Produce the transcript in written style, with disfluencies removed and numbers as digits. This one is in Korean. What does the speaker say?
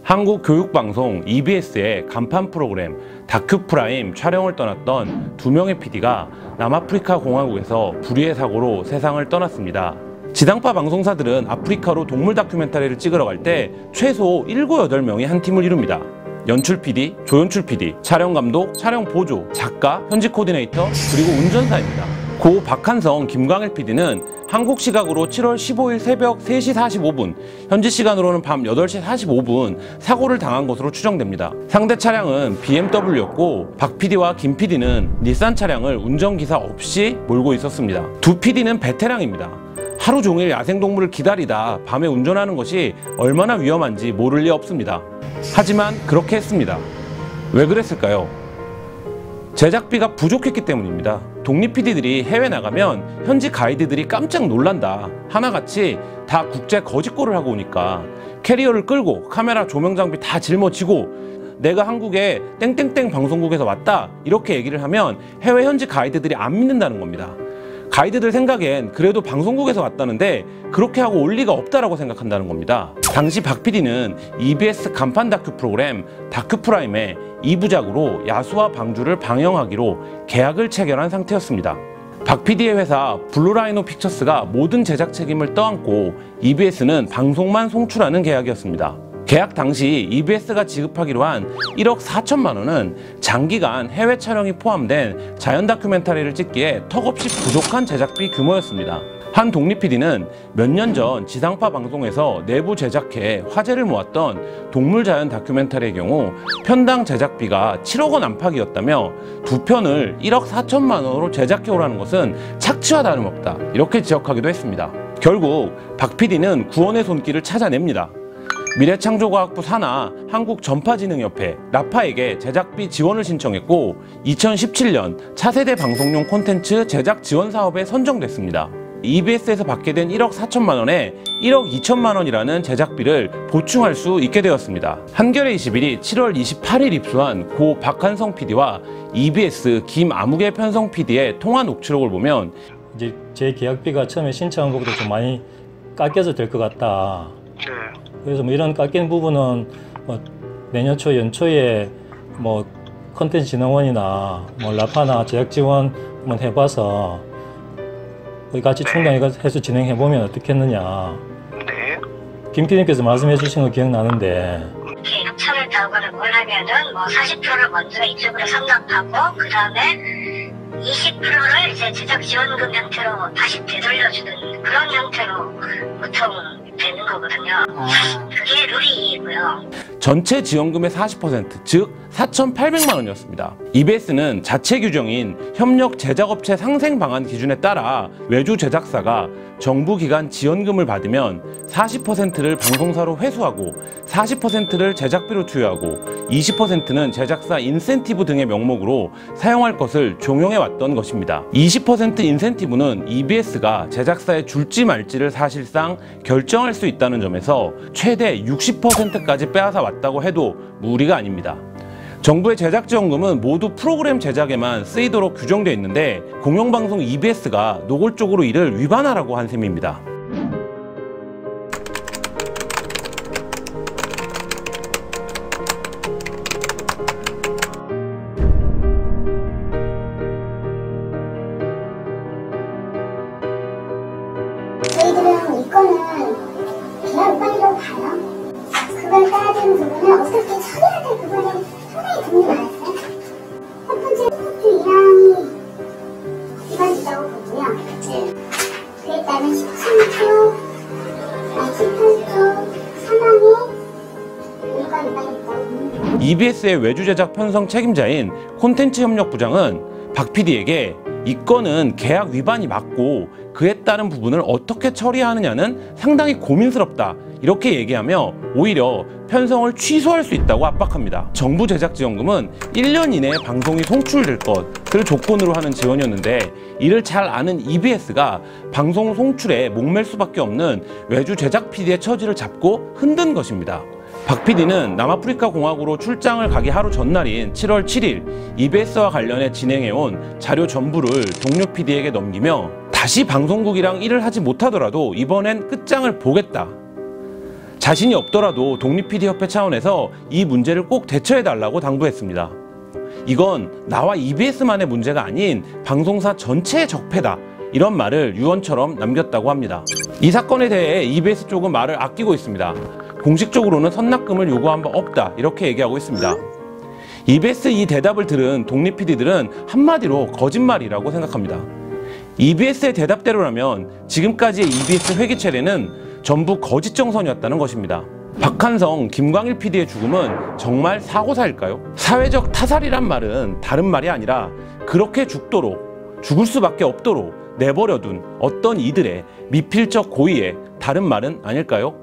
한국 교육방송 EBS의 간판 프로그램 다큐프라임 촬영을 떠났던 두 명의 PD가 남아프리카 공화국에서 불의의 사고로 세상을 떠났습니다. 지상파 방송사들은 아프리카로 동물 다큐멘터리를 찍으러 갈 때 최소 7, 8명이 한 팀을 이룹니다. 연출 PD, 조연출 PD, 촬영 감독, 촬영 보조, 작가, 현지 코디네이터, 그리고 운전사입니다. 고 박한성, 김광일 PD는 한국 시각으로 7월 15일 새벽 3시 45분, 현지 시간으로는 밤 8시 45분 사고를 당한 것으로 추정됩니다. 상대 차량은 BMW였고 박 PD와 김 PD는 닛산 차량을 운전기사 없이 몰고 있었습니다. 두 PD는 베테랑입니다. 하루 종일 야생동물을 기다리다 밤에 운전하는 것이 얼마나 위험한지 모를 리 없습니다. 하지만 그렇게 했습니다. 왜 그랬을까요? 제작비가 부족했기 때문입니다. 독립 PD들이 해외 나가면 현지 가이드들이 깜짝 놀란다. 하나같이 다 국제 거짓골을 하고 오니까 캐리어를 끌고 카메라 조명 장비 다 짊어지고 내가 한국에 땡땡땡 방송국에서 왔다 이렇게 얘기를 하면 해외 현지 가이드들이 안 믿는다는 겁니다. 가이드들 생각엔 그래도 방송국에서 왔다는데 그렇게 하고 올 리가 없다라고 생각한다는 겁니다. 당시 박 PD는 EBS 간판 다큐 프로그램 다큐프라임의 2부작으로 야수와 방주를 방영하기로 계약을 체결한 상태였습니다. 박 PD의 회사 블루라이노 픽처스가 모든 제작 책임을 떠안고 EBS는 방송만 송출하는 계약이었습니다. 계약 당시 EBS가 지급하기로 한 1억 4천만 원은 장기간 해외 촬영이 포함된 자연 다큐멘터리를 찍기에 턱없이 부족한 제작비 규모였습니다. 한 독립 PD는 몇 년 전 지상파 방송에서 내부 제작해 화제를 모았던 동물 자연 다큐멘터리의 경우 편당 제작비가 7억 원 안팎이었다며 두 편을 1억 4천만 원으로 제작해 오라는 것은 착취와 다름없다 이렇게 지적하기도 했습니다. 결국 박 PD는 구원의 손길을 찾아냅니다. 미래창조과학부 산하 한국전파진흥협회 라파에게 제작비 지원을 신청했고 2017년 차세대 방송용 콘텐츠 제작 지원 사업에 선정됐습니다. EBS에서 받게 된 1억 4천만 원에 1억 2천만 원이라는 제작비를 보충할 수 있게 되었습니다. 한겨레 21이 7월 28일 입수한 고 박한성 PD와 EBS 김아무개 편성 PD의 통화 녹취록을 보면 이제 제 계약비가 처음에 신청한 것보다 좀 많이 깎여서 될 것 같다. 그래서 뭐 이런 깎이는 부분은 뭐 내년 초 연초에 뭐 컨텐츠진흥원이나 뭐 라파나 제작 지원 한번 해봐서 같이 충당해서 진행해보면 어떻겠느냐. 네. 김 PD님께서 말씀해 주신 거 기억나는데 이렇게 협찬을 나오거나 뭘 하면은 뭐 40%를 먼저 이쪽으로 상납하고 그 다음에 20%를 이제 제작 지원금 형태로 다시 되돌려주는 그런 형태로 보통 되는 거거든요. 그게 룰이고요. 전체 지원금의 40%, 즉 4,800만 원이었습니다. EBS는 자체 규정인 협력 제작업체 상생 방안 기준에 따라 외주 제작사가 정부 기관 지원금을 받으면 40%를 방송사로 회수하고 40%를 제작비로 투여하고 20%는 제작사 인센티브 등의 명목으로 사용할 것을 종용해 왔던 것입니다. 20% 인센티브는 EBS가 제작사에 줄지 말지를 사실상 결정할 수 있다는 점에서 최대 60%까지 빼앗아 왔다고 해도 무리가 아닙니다. 정부의 제작지원금은 모두 프로그램 제작에만 쓰이도록 규정되어 있는데 공영방송 EBS가 노골적으로 이를 위반하라고 한 셈입니다. 저희들은 이 건은 계약 위반이라고 봐요. 그걸 따지는 부분은 어떻게 처리해야 될 부분이 상당히 돈이 많았어요. 첫 번째 소득주 1항이 위반됐다고 보고요. 그에 따른 13조, 18조 3항이 일과 위반했다고. EBS의 외주 제작 편성 책임자인 콘텐츠 협력부장은 박 PD에게 이 건은 계약 위반이 맞고 그에 따른 부분을 어떻게 처리하느냐는 상당히 고민스럽다 이렇게 얘기하며 오히려 편성을 취소할 수 있다고 압박합니다. 정부 제작지원금은 1년 이내에 방송이 송출될 것을 조건으로 하는 지원이었는데 이를 잘 아는 EBS가 방송 송출에 목맬 수밖에 없는 외주 제작 PD의 처지를 잡고 흔든 것입니다. 박 PD는 남아프리카 공화국으로 출장을 가기 하루 전날인 7월 7일 EBS와 관련해 진행해온 자료 전부를 동료 PD에게 넘기며 다시 방송국이랑 일을 하지 못하더라도 이번엔 끝장을 보겠다. 자신이 없더라도 독립PD협회 차원에서 이 문제를 꼭 대처해달라고 당부했습니다. 이건 나와 EBS만의 문제가 아닌 방송사 전체의 적폐다, 이런 말을 유언처럼 남겼다고 합니다. 이 사건에 대해 EBS 쪽은 말을 아끼고 있습니다. 공식적으로는 선납금을 요구한 바 없다, 이렇게 얘기하고 있습니다. EBS 이 대답을 들은 독립PD들은 한마디로 거짓말이라고 생각합니다. EBS의 대답대로라면 지금까지의 EBS 회계 체례는 전부 거짓 정선이었다는 것입니다. 박한성, 김광일 PD의 죽음은 정말 사고사일까요? 사회적 타살이란 말은 다른 말이 아니라 그렇게 죽도록, 죽을 수밖에 없도록 내버려둔 어떤 이들의 미필적 고의의 다른 말은 아닐까요?